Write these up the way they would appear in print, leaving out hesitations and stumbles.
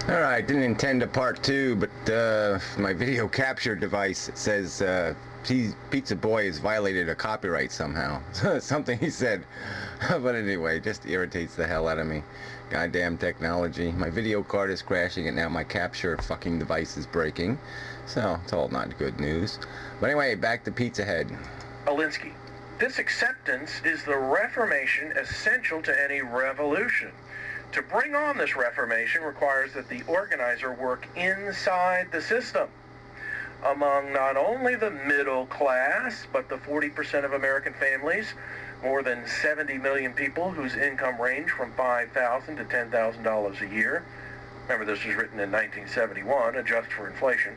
Alright, didn't intend a part two, but my video capture device says Pizza Boy has violated a copyright somehow. Something he said. But anyway, just irritates the hell out of me. Goddamn technology. My video card is crashing and now my capture fucking device is breaking. So, it's all not good news. But anyway, back to Pizza Head. Alinsky, this acceptance is the reformation essential to any revolution. To bring on this reformation requires that the organizer work inside the system. Among not only the middle class, but the 40% of American families, more than 70 million people whose income range from $5,000 to $10,000 a year. Remember, this was written in 1971, adjust for inflation.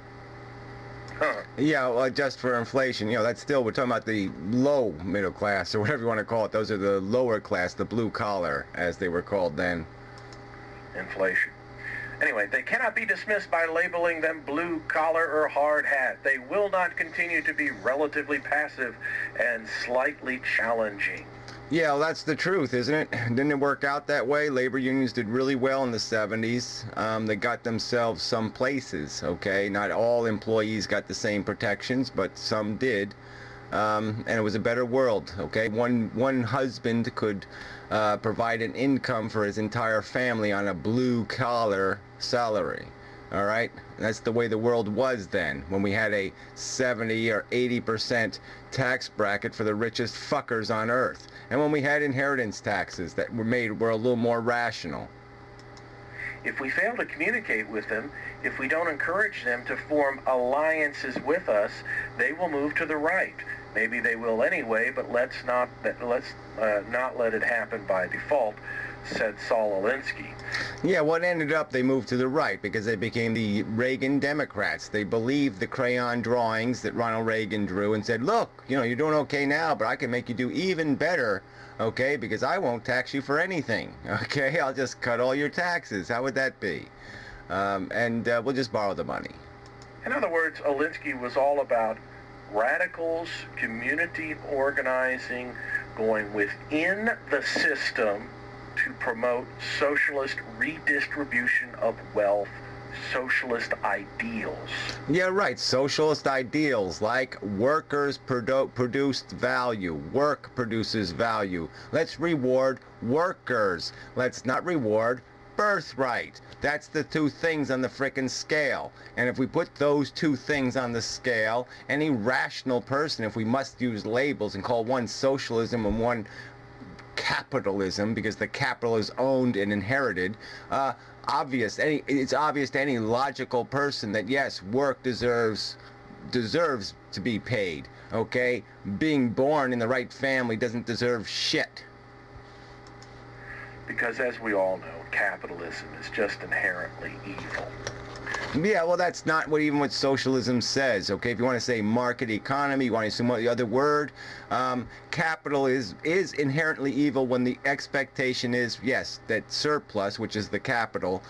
Yeah, well, just for inflation, you know, that's still, we're talking about the low middle class, or whatever you want to call it. Those are the lower class, the blue collar, as they were called then. Inflation. Anyway, they cannot be dismissed by labeling them blue collar or hard hat. They will not continue to be relatively passive and slightly challenging. Yeah, well, that's the truth, isn't it? Didn't it work out that way? Labor unions did really well in the 70s. They got themselves some places, okay? Not all employees got the same protections, but some did. And it was a better world, okay? One husband could provide an income for his entire family on a blue-collar salary, all right? That's the way the world was then, when we had a 70 or 80% tax bracket for the richest fuckers on earth, and when we had inheritance taxes that were a little more rational. If we fail to communicate with them, if we don't encourage them to form alliances with us, they will move to the right. Maybe they will anyway, but let's not let it happen by default, said Saul Alinsky. Yeah, what ended up, they moved to the right because they became the Reagan Democrats. They believed the crayon drawings that Ronald Reagan drew and said, look, you know, you're doing okay now, but I can make you do even better, okay, because I won't tax you for anything, okay? I'll just cut all your taxes. How would that be? We'll just borrow the money. In other words, Alinsky was all about radicals, community organizing, going within the system to promote socialist redistribution of wealth, socialist ideals. Yeah, right. Socialist ideals like workers produced value. Work produces value. Let's reward workers. Let's not reward birthright. That's the two things on the frickin' scale. And if we put those two things on the scale, any rational person, if we must use labels and call one socialism and one capitalism, because the capital is owned and inherited, it's obvious to any logical person that yes, work deserves to be paid, okay? Being born in the right family doesn't deserve shit. Because as we all know, capitalism is just inherently evil. Yeah, well, that's not what socialism says, okay? If you want to say market economy, you want to assume the other word, capital is inherently evil when the expectation is, yes, that surplus, which is the capital,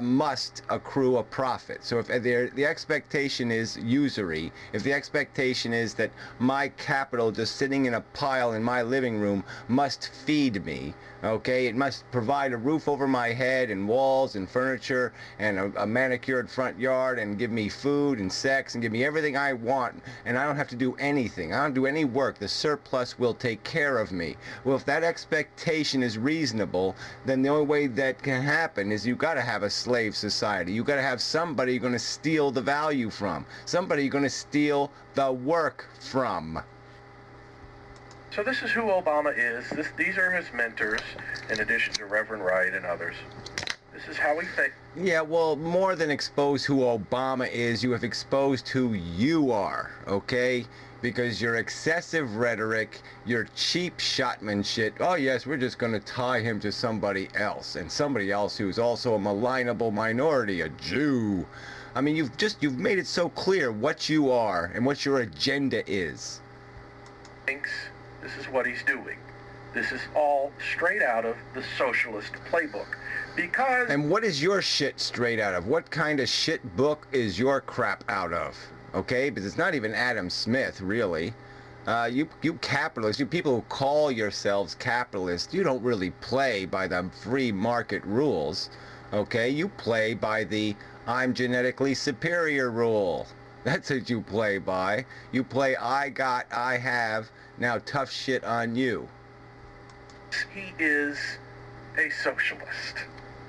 must accrue a profit. So if the expectation is usury, if the expectation is that my capital just sitting in a pile in my living room must feed me, okay, it must provide a roof over my head and walls and furniture and a manicured front yard and give me food and sex and give me everything I want, and I don't have to do anything. I don't do any work. The surplus will take care of me. Well, if that expectation is reasonable, then the only way that can happen is you've got to have a slave society. You've got to have somebody you're going to steal the value from, somebody you're going to steal the work from. So this is who Obama is. These are his mentors, in addition to Reverend Wright and others. This is how he thinks. Yeah, well, more than expose who Obama is, you have exposed who you are, okay? Because your excessive rhetoric, your cheap shotmanship, oh yes, we're just going to tie him to somebody else, and somebody else who's also a malignable minority, a Jew. I mean, you've made it so clear what you are and what your agenda is. Thinks this is what he's doing. This is all straight out of the socialist playbook. Because... And what is your shit straight out of? What kind of shit book is your crap out of? Okay? Because it's not even Adam Smith, really. You capitalists, you people who call yourselves capitalists, you don't really play by the free market rules. Okay, you play by the I'm genetically superior rule. That's what you play by. You play I got, I have, now tough shit on you. He is a socialist.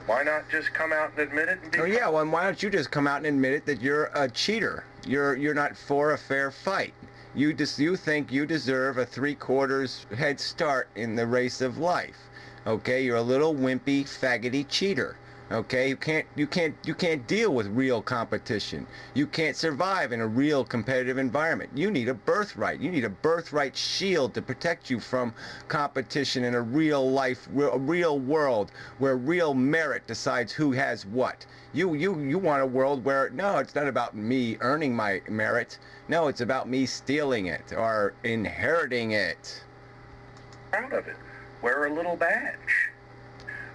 Why not just come out and admit it and be... Oh yeah, well, why don't you just come out and admit it that you're a cheater? You're not for a fair fight. You think you deserve a 3/4 head start in the race of life. Okay, you're a little wimpy, faggoty cheater. Okay, you can't deal with real competition. You can't survive in a real competitive environment. You need a birthright. You need a birthright shield to protect you from competition in a real life, a real world where real merit decides who has what. You want a world where, no, it's not about me earning my merit. No, it's about me stealing it or inheriting it. Proud of it. Wear a little badge.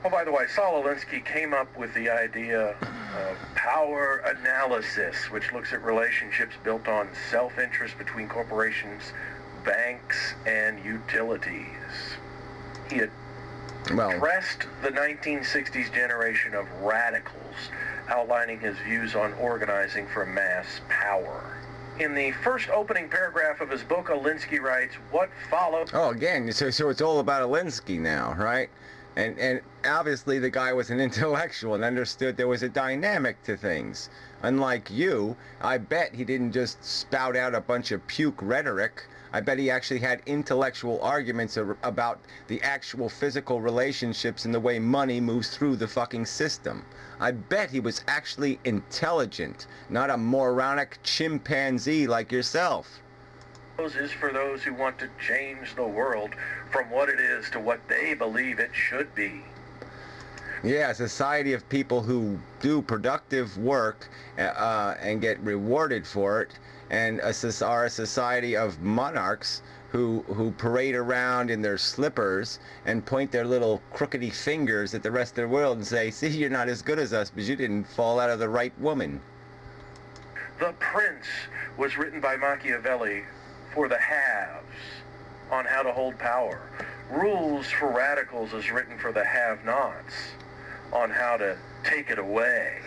Oh, by the way, Saul Alinsky came up with the idea of power analysis, which looks at relationships built on self-interest between corporations, banks, and utilities. He addressed the 1960s generation of radicals, outlining his views on organizing for mass power. In the first opening paragraph of his book, Alinsky writes, "What followed..." Oh, again, so it's all about Alinsky now, right? And obviously the guy was an intellectual and understood there was a dynamic to things. Unlike you, I bet he didn't just spout out a bunch of puke rhetoric. I bet he actually had intellectual arguments about the actual physical relationships and the way money moves through the fucking system. I bet he was actually intelligent, not a moronic chimpanzee like yourself. Is for those who want to change the world from what it is to what they believe it should be. Yeah, a society of people who do productive work and get rewarded for it, and are a society of monarchs who parade around in their slippers and point their little crookedy fingers at the rest of the world and say, see, you're not as good as us because you didn't fall out of the right woman. The Prince was written by Machiavelli for the haves on how to hold power. Rules for Radicals is written for the have-nots on how to take it away.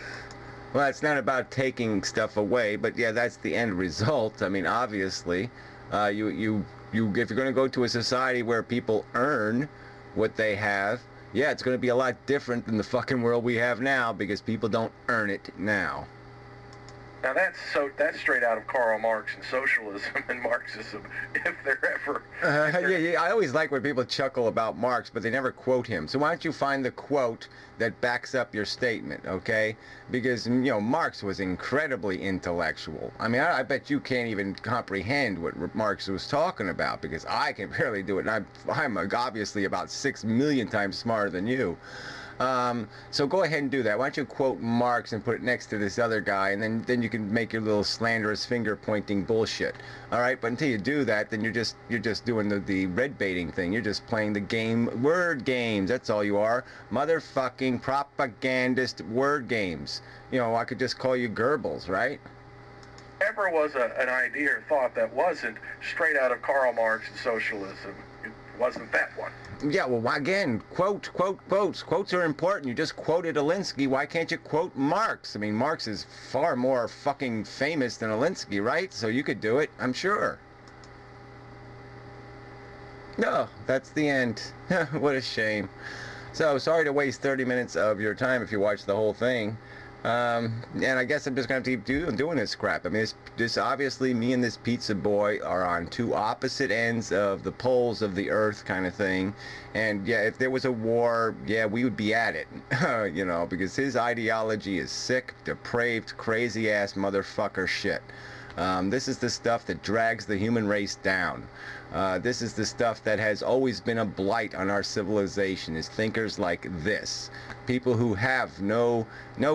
Well, it's not about taking stuff away, but yeah, that's the end result. I mean, obviously, if you're going to go to a society where people earn what they have, yeah, it's going to be a lot different than the fucking world we have now because people don't earn it now. Now that's straight out of Karl Marx and socialism and Marxism, if they're ever... Yeah, I always like when people chuckle about Marx, but they never quote him. So why don't you find the quote that backs up your statement, okay? Because, you know, Marx was incredibly intellectual. I mean, I bet you can't even comprehend what Marx was talking about, because I can barely do it, and I'm obviously about 6 million times smarter than you. So go ahead and do that. Why don't you quote Marx and put it next to this other guy, and then you can make your little slanderous finger pointing bullshit. All right, but until you do that, then you're just doing the red baiting thing. You're just playing the game, word games. That's all you are, motherfucking propagandist word games. You know, I could just call you Goebbels, right? Ever was an idea or thought that wasn't straight out of Karl Marx and socialism. It wasn't that one. Yeah, well, again, quotes. Quotes are important. You just quoted Alinsky. Why can't you quote Marx? I mean, Marx is far more fucking famous than Alinsky, right? So you could do it, I'm sure. No, that's the end. What a shame. So, sorry to waste 30 minutes of your time if you watch the whole thing. And I guess I'm just going to keep doing this crap. I mean, this obviously, me and this pizza boy are on two opposite ends of the poles of the earth kind of thing. And yeah, if there was a war, yeah, we would be at it, you know, because his ideology is sick, depraved, crazy-ass motherfucker shit. This is the stuff that drags the human race down. This is the stuff that has always been a blight on our civilization, is thinkers like this. People who have no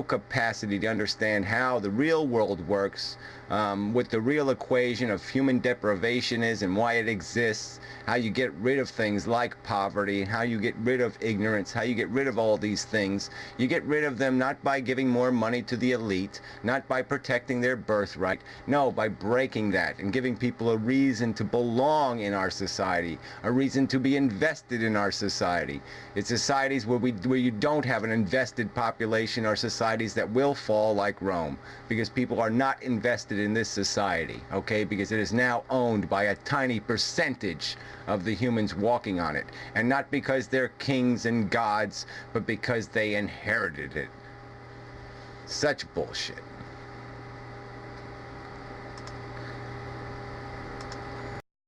capacity to understand how the real world works, what the real equation of human deprivation is and why it exists, how you get rid of things like poverty, how you get rid of ignorance, how you get rid of all these things. You get rid of them not by giving more money to the elite, not by protecting their birthright, no, by breaking that and giving people a reason to belong in our society, a reason to be invested in our society. It's societies where you don't have an invested population are societies that will fall like Rome, because people are not invested in this society, okay? Because it is now owned by a tiny percentage of the humans walking on it, and not because they're kings and gods, but because they inherited it. Such bullshit.